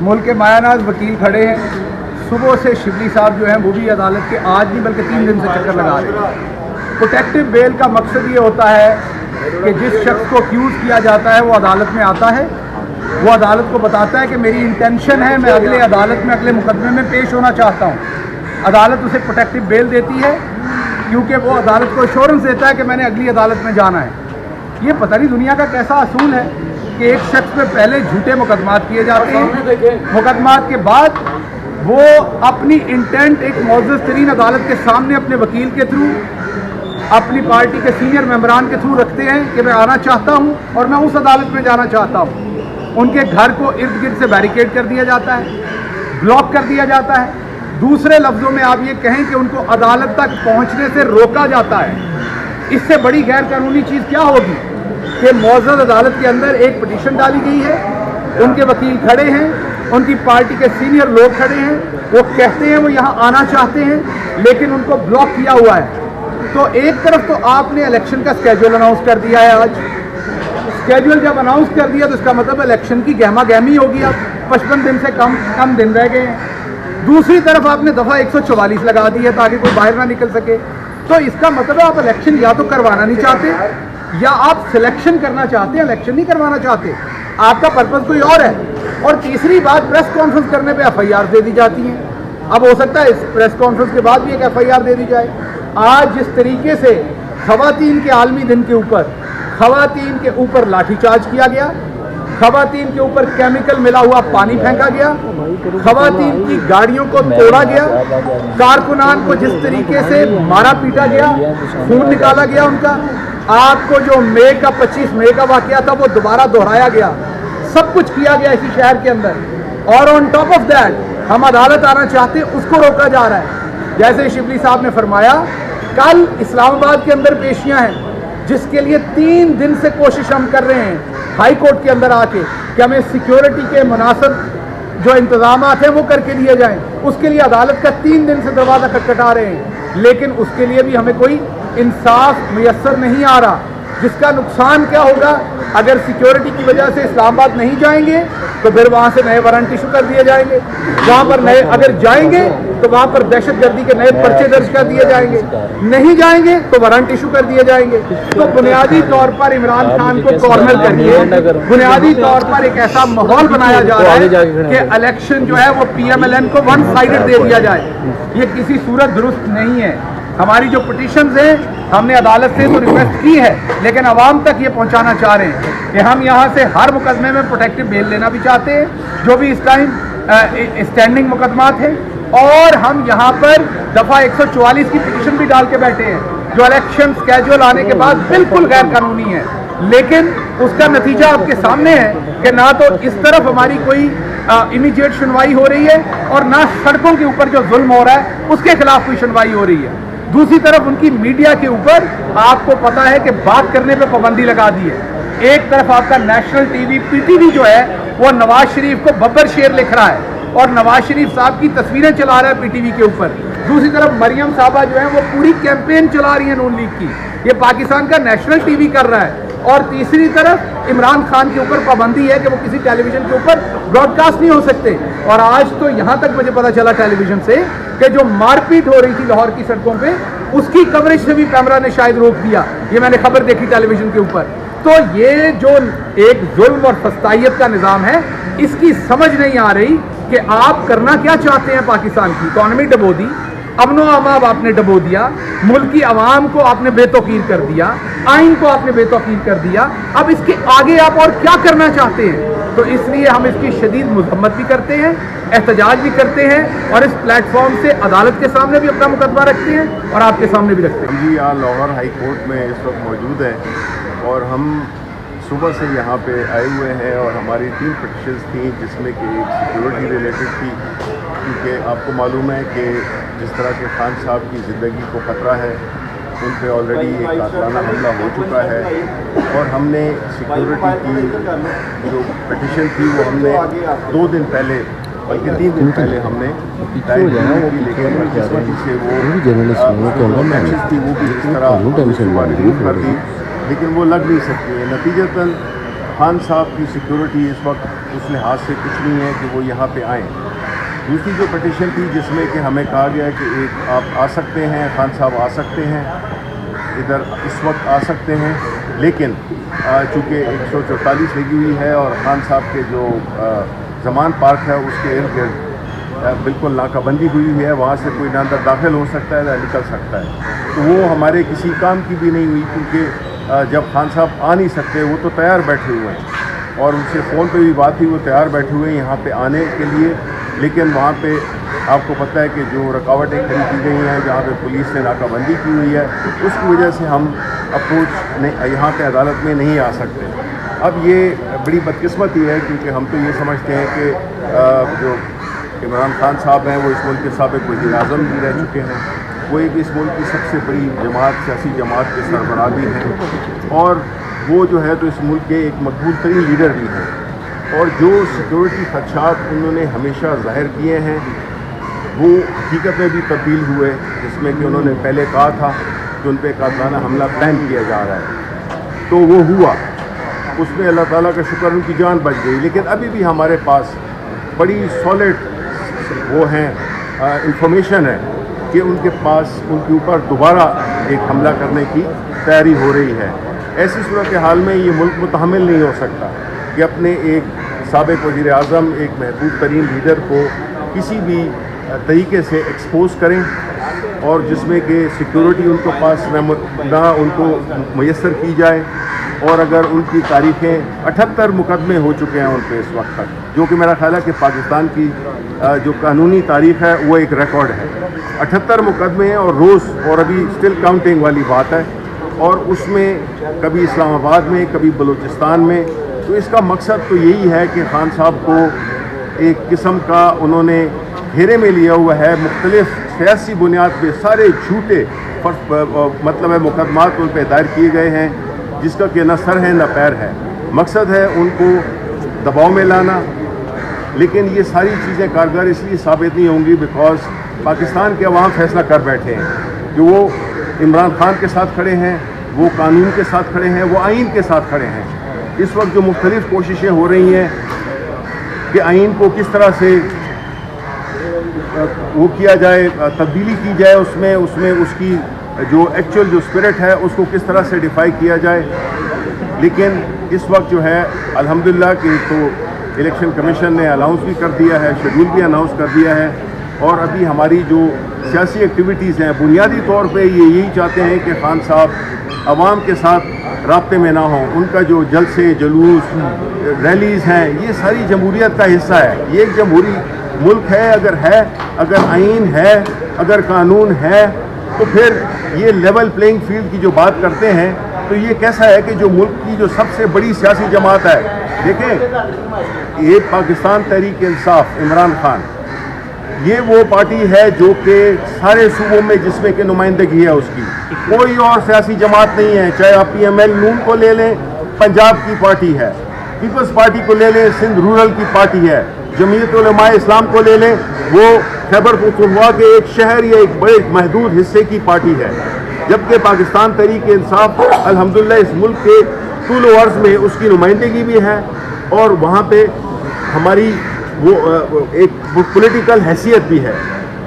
मुल्क के मायानाज वकील खड़े हैं, सुबह से शिबली साहब जो हैं वो भी अदालत के आज नहीं बल्कि 3 दिन से चक्कर लगा रहे हैं। प्रोटेक्टिव बेल का मकसद ये होता है कि जिस शख्स को अक्यूज़ किया जाता है वो अदालत में आता है, वो अदालत को बताता है कि मेरी इंटेंशन है, मैं अगले अदालत में अगले मुकदमे में पेश होना चाहता हूँ। अदालत उसे प्रोटेक्टिव बेल देती है क्योंकि वो अदालत को एश्योरेंस देता है कि मैंने अगली अदालत में जाना है। ये पता नहीं दुनिया का कैसा असूल है कि एक शख्स पे पहले झूठे मुकदमात किए जाते हैं, मुकदमात के बाद वो अपनी इंटेंट एक मुअज़्ज़ज़ तरीन अदालत के सामने अपने वकील के थ्रू, अपनी पार्टी के सीनियर मेंबरान के थ्रू रखते हैं कि मैं आना चाहता हूँ और मैं उस अदालत में जाना चाहता हूँ। उनके घर को इर्द गिर्द से बैरिकेड कर दिया जाता है, ब्लॉक कर दिया जाता है। दूसरे लफ्ज़ों में आप ये कहें कि उनको अदालत तक पहुँचने से रोका जाता है। इससे बड़ी गैर कानूनी चीज़ क्या होगी कि मुअज़्ज़ज़ अदालत के अंदर एक पिटीशन डाली गई है, उनके वकील खड़े हैं, उनकी पार्टी के सीनियर लोग खड़े हैं, वो कहते हैं वो यहाँ आना चाहते हैं लेकिन उनको ब्लॉक किया हुआ है। तो एक तरफ तो आपने इलेक्शन का स्केड्यूल अनाउंस कर दिया है, आज स्केड्यूल जब अनाउंस कर दिया तो इसका मतलब इलेक्शन की गहमा गहमी होगी। अब 55 दिन से कम दिन रह गए हैं। दूसरी तरफ आपने दफ़ा 144 लगा दी है ताकि कोई बाहर ना निकल सके। तो इसका मतलब है आप इलेक्शन या तो करवाना नहीं चाहते या आप सिलेक्शन करना चाहते हैं, इलेक्शन नहीं करवाना चाहते। आपका पर्पज़ कोई और है। और तीसरी बात, प्रेस कॉन्फ्रेंस करने पे FIR दे दी जाती हैं। अब हो सकता है इस प्रेस कॉन्फ्रेंस के बाद भी एक FIR दे दी जाए। आज जिस तरीके से ख़वातीन के आलमी दिन के ऊपर ख़वातीन के ऊपर लाठीचार्ज किया गया, ख़वातीन के ऊपर केमिकल मिला हुआ पानी फेंका गया, ख़वातीन की गाड़ियों को तोड़ा गया, कारकुनान को जिस तरीके से मारा पीटा गया, खून निकाला गया उनका, आपको जो मई का 25 मई का वाक़या था वो दोबारा दोहराया गया, सब कुछ किया गया इसी शहर के अंदर। और ऑन टॉप ऑफ दैट हम अदालत आना चाहते हैं, उसको रोका जा रहा है। जैसे शिबली साहब ने फरमाया, कल इस्लामाबाद के अंदर पेशियां हैं जिसके लिए 3 दिन से कोशिश हम कर रहे हैं हाई कोर्ट के अंदर आके कि हमें सिक्योरिटी के मुनासिब जो इंतजाम हैं वो करके दिए जाएं। उसके लिए अदालत का 3 दिन से दरवाज़ा खटखटा रहे हैं, लेकिन उसके लिए भी हमें कोई इंसाफ मुयस्सर नहीं आ रहा। जिसका नुकसान क्या होगा, अगर सिक्योरिटी की वजह से इस्लामाबाद नहीं जाएंगे तो फिर वहाँ से नए वारंट इशू कर दिए जाएंगे, वहाँ पर नए अगर जाएंगे तो वहाँ पर दहशतगर्दी के नए पर्चे दर्ज कर दिए जाएंगे, नहीं जाएंगे तो वारंट इशू कर दिए जाएंगे। तो बुनियादी तौर पर इमरान खान को कॉर्नर करके बुनियादी तौर पर एक ऐसा माहौल बनाया जा रहा है कि इलेक्शन जो है वो PMLN को वन साइडेड दे दिया जाए। ये किसी सूरत दुरुस्त नहीं है। हमारी जो पिटीशंस हैं हमने अदालत से तो रिक्वेस्ट की है, लेकिन आवाम तक ये पहुंचाना चाह रहे हैं कि हम यहाँ से हर मुकदमे में प्रोटेक्टिव बेल लेना भी चाहते हैं जो भी इस टाइम स्टैंडिंग मुकदमात हैं, और हम यहाँ पर दफ़ा 144 की पिटीशन भी डाल के बैठे हैं जो इलेक्शन स्केड्यूल आने के बाद बिल्कुल गैर कानूनी है। लेकिन उसका नतीजा आपके सामने है कि ना तो इस तरफ हमारी कोई इमीडिएट सुनवाई हो रही है और ना सड़कों के ऊपर जो जुल्म हो रहा है उसके खिलाफ कोई सुनवाई हो रही है। दूसरी तरफ उनकी मीडिया के ऊपर आपको पता है कि बात करने पे पाबंदी लगा दी है। एक तरफ आपका नेशनल टीवी PTV जो है वो नवाज शरीफ को बब्बर शेर लिख रहा है और नवाज शरीफ साहब की तस्वीरें चला रहा है PTV के ऊपर। दूसरी तरफ मरियम साहबा जो है वो पूरी कैंपेन चला रही है नून लीग की, ये पाकिस्तान का नेशनल टीवी कर रहा है। और तीसरी तरफ इमरान खान के ऊपर पाबंदी है कि वो किसी टेलीविजन के ऊपर ब्रॉडकास्ट नहीं हो सकते। और आज तो यहाँ तक मुझे पता चला टेलीविजन से कि जो मारपीट हो रही थी लाहौर की सड़कों पे उसकी कवरेज से भी कैमरा ने शायद रोक दिया, ये मैंने खबर देखी टेलीविजन के ऊपर। तो ये जो एक जुल्म और फस्तायत का निज़ाम है इसकी समझ नहीं आ रही कि आप करना क्या चाहते हैं। पाकिस्तान की इकॉनमी डबो दी, अमनो अमाब आपने डबो दिया, मुल्क की आवाम को आपने बेतौकीर कर दिया, आइन को आपने बेतौकीर कर दिया। अब इसके आगे आप और क्या करना चाहते हैं? तो इसलिए हम इसकी शदीद मजम्मत भी करते हैं, एहतजाज भी करते हैं और इस प्लेटफॉर्म से अदालत के सामने भी अपना मुकदमा रखते हैं और आपके सामने भी रखते हैं। जी, यहाँ लाहौर हाई कोर्ट में इस वक्त मौजूद है और हम सुबह से यहाँ पे आए हुए हैं और हमारी 3 पिटीशंस थी जिसमें कि एक सिक्योरिटी रिलेटेड थी, क्योंकि आपको मालूम है कि जिस तरह के खान साहब की ज़िंदगी को ख़तरा है, उन पर ऑलरेडी एक कातलाना हमला हो चुका है और हमने सिक्योरिटी की जो पिटीशन थी वो हमने 2 दिन पहले बल्कि 3 दिन पहले हमने लेकिन जिस वजह से वो मैचेस थी वो भी इस तरह रिमूव कर दी, लेकिन वो लग नहीं सकती है। नतीजतन खान साहब की सिक्योरिटी इस वक्त उस लिहाज से कुछ नहीं है कि वो यहाँ पे आएँ। दूसरी जो पटिशन थी जिसमें कि हमें कहा गया कि एक आप आ सकते हैं, खान साहब आ सकते हैं, इधर इस वक्त आ सकते हैं, लेकिन चूँकि 144 लगी हुई है और खान साहब के जो जमान पार्क है उसके इर्द गिर्द बिल्कुल नाकाबंदी हुई है, वहाँ से कोई ना अंदर दाखिल हो सकता है ना निकल सकता है। तो वो हमारे किसी काम की भी नहीं हुई, क्योंकि जब खान साहब आ नहीं सकते, वो तो तैयार बैठे हुए हैं और उनसे फ़ोन पे भी बात हुई, वो तैयार बैठे हुए हैं यहाँ पे आने के लिए। लेकिन वहाँ पे आपको पता है कि जो रुकावटें खड़ी की गई हैं, जहाँ पे पुलिस ने नाकाबंदी की हुई है, उसकी वजह से हम अप्रोच यहाँ पे अदालत में नहीं आ सकते। अब ये बड़ी बदकिस्मती है, क्योंकि हम तो ये समझते हैं कि जो इमरान खान साहब हैं वो इस मुल्क के साबिक़ वज़ीर आज़म भी रह चुके हैं, वो एक इस मुल्क की सबसे बड़ी जमात, सियासी जमात के सरबराह भी हैं और वो जो है तो इस मुल्क के एक मकबूल तरीन लीडर भी हैं। और जो सिक्योरिटी खदशात उन्होंने हमेशा ज़ाहिर किए हैं वो हकीकत में भी तब्दील हुए, जिसमें कि उन्होंने पहले कहा था कि उन पर कातलाना हमला प्लान किया जा रहा है, तो वो हुआ, उसमें अल्लाह ताला का शुक्र उनकी जान बच गई। लेकिन अभी भी हमारे पास बड़ी सॉलिड वो हैं इंफॉर्मेशन है कि उनके पास उनके ऊपर दोबारा एक हमला करने की तैयारी हो रही है। ऐसी सूरत हाल में ये मुल्क मुतहम्मिल नहीं हो सकता कि अपने एक साबिक़ वज़ीर आज़म, एक महबूब तरीन लीडर को किसी भी तरीके से एक्सपोज करें और जिसमें कि सिक्योरिटी उनको पास ना उनको मैसर की जाए। और अगर उनकी तारीखें 78 मुकदमे हो चुके हैं उन पर इस वक्त तक, जो कि मेरा ख्याल है कि पाकिस्तान की जो कानूनी तारीख है वो एक रिकॉर्ड है। 78 मुकदमे हैं और रोज़, और अभी स्टिल काउंटिंग वाली बात है, और उसमें कभी इस्लामाबाद में, कभी बलूचिस्तान में। तो इसका मकसद तो यही है कि खान साहब को एक किस्म का उन्होंने घेरे में लिया हुआ है, मुख्तलिफ सियासी बुनियाद पे सारे झूठे मतलब है मुकदमात उन पर दायर किए गए हैं, जिसका कि न सर है न पैर है। मकसद है उनको दबाव में लाना, लेकिन ये सारी चीज़ें कारगर इसलिए साबित नहीं होंगी बिकॉज पाकिस्तान के अवाम फैसला कर बैठे हैं कि वो इमरान खान के साथ खड़े हैं, वो कानून के साथ खड़े हैं, वो आइन के साथ खड़े हैं। इस वक्त जो मुख्तलिफ कोशिशें हो रही हैं कि आइन को किस तरह से वो किया जाए, तब्दीली की जाए, उसमें उसकी जो एक्चुअल जो स्पिरिट है उसको किस तरह से डिफाई किया जाए। लेकिन इस वक्त जो है अल्हम्दुलिल्लाह कि तो इलेक्शन कमीशन ने अनाउंस भी कर दिया है, शेड्यूल भी अनाउंस कर दिया है, और अभी हमारी जो सियासी एक्टिविटीज़ हैं बुनियादी तौर पे ये यही चाहते हैं कि खान साहब आवाम के साथ राब्ते में ना हों। उनका जो जलसे, जुलूस, रैलीज़ हैं, ये सारी जमहूरियत का हिस्सा है। ये एक जमहूरी मुल्क है, अगर आइन है, अगर कानून है, तो फिर ये लेवल प्लेइंग फील्ड की जो बात करते हैं, तो ये कैसा है कि जो मुल्क की जो सबसे बड़ी सियासी जमात है, देखें ये पाकिस्तान तहरीक इंसाफ, इमरान खान, ये वो पार्टी है जो कि सारे सूबों में जिसमें कि नुमाइंदगी है उसकी, कोई और सियासी जमात नहीं है। चाहे आप PML नून को ले लें, पंजाब की पार्टी है, पीपल्स पार्टी को ले लें, सिंध रूरल की पार्टी है, जमीयत उलमा इस्लाम को ले लें, वो खैबर पख्तूनख्वा के एक शहर या एक बड़े महदूद हिस्से की पार्टी है। जबकि पाकिस्तान तहरीक इंसाफ अल्हम्दुलिल्लाह इस मुल्क के तूल वर्ज़ में उसकी नुमाइंदगी भी है, और वहाँ पे हमारी वो एक पॉलिटिकल हैसियत भी है।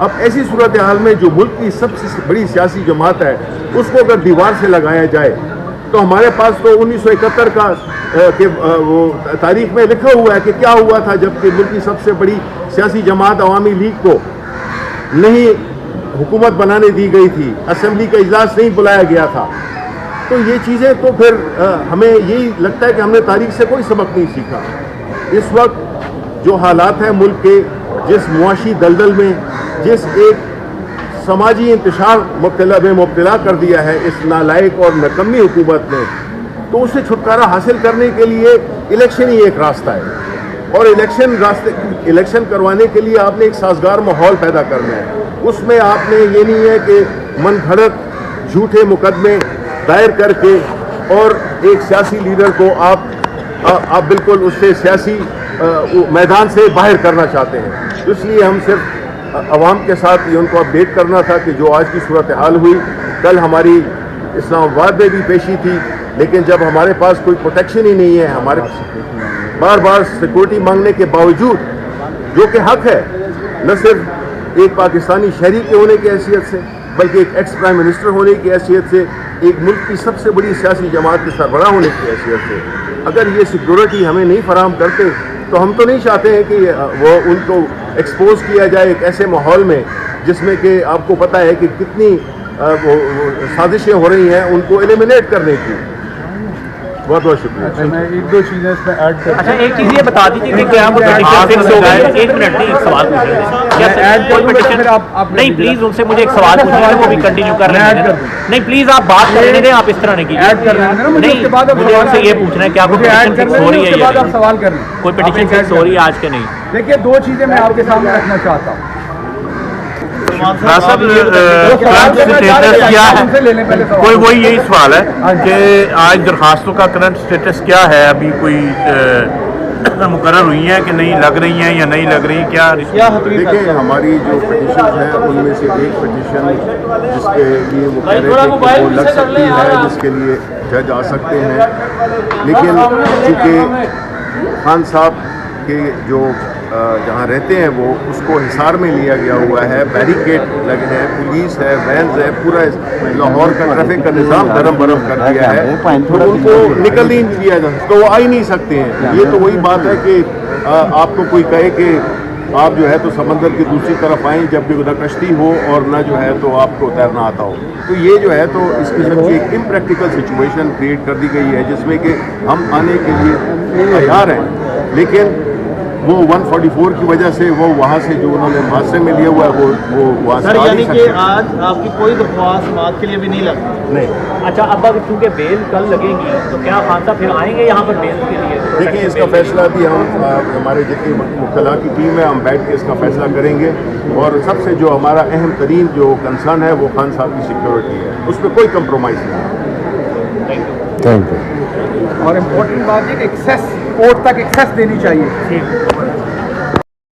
अब ऐसी सूरत हाल में जो मुल्क की सबसे बड़ी सियासी जमात है उसको अगर दीवार से लगाया जाए, तो हमारे पास तो 1971 का वो तारीख में लिखा हुआ है कि क्या हुआ था जबकि मुल्क की सबसे बड़ी सियासी जमात अवामी लीग को नहीं हुकूमत बनाने दी गई थी, असेंबली का इजलास नहीं बुलाया गया था। तो ये चीज़ें तो फिर हमें यही लगता है कि हमने तारीख से कोई सबक नहीं सीखा। इस वक्त जो हालात हैं मुल्क के, जिस मुआशी दलदल में, जिस एक समाजी इंतशार में मुब्तला कर दिया है इस नालायक और नकम्मी हुकूमत ने, तो उससे छुटकारा हासिल करने के लिए इलेक्शन ही एक रास्ता है। और इलेक्शन करवाने के लिए आपने एक साजगार माहौल पैदा करना है। उसमें आपने ये नहीं है कि मन घड़त झूठे मुकदमे दायर करके और एक सियासी लीडर को आप बिल्कुल उससे सियासी मैदान से बाहर करना चाहते हैं। तो इसलिए हम सिर्फ अवाम के साथ ये उनको अपडेट करना था कि जो आज की सूरत हाल हुई, कल हमारी इस्लामाबाद में भी पेशी थी, लेकिन जब हमारे पास कोई प्रोटेक्शन ही नहीं है, हमारे बार बार सिक्योरिटी मांगने के बावजूद, जो कि हक है न सिर्फ एक पाकिस्तानी शहरी के होने की हैसियत से बल्कि एक एक्स प्राइम मिनिस्टर होने की हैसियत से, एक मुल्क की सबसे बड़ी सियासी जमात के सरबराह होने की हैसियत से, अगर ये सिक्योरिटी हमें नहीं फराहम करते तो हम तो नहीं चाहते हैं कि वो उनको एक्सपोज किया जाए एक ऐसे माहौल में जिसमें कि आपको पता है कि कितनी वो साजिशें हो रही हैं उनको एलिमिनेट करने की। बहुत बहुत शुक्रिया। मैं एक दो चीज़ें इसमें ऐड कर अच्छा, एक चीज़ ये बता दीजिए कि क्या वो petition fix हो गए? एक मिनट, नहीं, एक सवाल पूछेंगे। क्या ऐड कोई करूंगा, petition- फिर आप नहीं, प्लीज उनसे मुझे एक सवाल पूछना है, वो भी कंटिन्यू कर मैं रहे ऐड कर हैं। दूं। नहीं, प्लीज आप बात करने दें, आप इस तरह नहीं कीजिए। ऐड कर रहे हैं ना, मुझे नहीं, उसके बाद आप मुझे सवाल उनसे ये पूछना है क्या कोई मुझे ऐड petition करना fix हो है, रही है उसके बाद या आप नहीं? सवाल कर लें। कोई petition fix हो रही है आज के नहीं? देखिए, दो चीज़ें मैं आपके सामने रखना चाहता हूँ। सर करंट स्टेटस क्या है? उनसे ले लें पहले सवाल। कोई वही यही सवाल है कि आज दरखास्तों का करंट स्टेटस क्या है? अभी कोई मुकर्रर हुई हैं कि नहीं लग रही हैं या नहीं लग रही, क्या देखिए, हमारी जो पिटिशन है उनमें से एक पिटिशन जिसके लिए वो कह रहे थे कि वो लग सकती है, जिसके लिए जज आ सकते हैं, लेकिन चूँकि खान साहब के जो जहाँ रहते हैं वो उसको हिसार में लिया गया हुआ है, बैरिकेड लगे हैं, पुलिस है, वैन्स है, पूरा लाहौर का ट्रैफिक का निज़ाम धर्म भरम कर दिया है, तो उनको निकल ही नहीं दिया जा सकता, तो वो आ ही नहीं सकते हैं। ये तो वही बात है कि आपको कोई कहे कि आप जो है तो समंदर की दूसरी तरफ आएँ जबकि न कश्ती हो और न जो है तो आपको तैरना आता हो, तो ये जो है तो इस किस्म की एक इम्प्रैक्टिकल सिचुएशन क्रिएट कर दी गई है जिसमें कि हम आने के लिए तैयार हैं, लेकिन वो 144 की वजह से वो वहाँ से जो उन्होंने हादसे में लिया हुआ है वो वहाँ से सर, आ नहीं यानी कि सकते। आज आपकी कोई दरख्वास्त समाअत के लिए भी नहीं लगती? नहीं, अच्छा, अब अगर चूंकि बेल कल लगेगी तो क्या खान साहब फिर आएंगे यहाँ पर बेल के लिए? देखिए इसका फैसला भी हम हमारे जितनी मुख्तला की टीम है हम बैठ के इसका फैसला करेंगे, और सबसे जो हमारा अहम तरीन जो कंसर्न है वो खान साहब की सिक्योरिटी है, उस पर कोई कंप्रोमाइज़ नहीं है। और इम्पोर्टेंट बात है कि एक्सेस कोर्ट तक एक्सेस देनी चाहिए।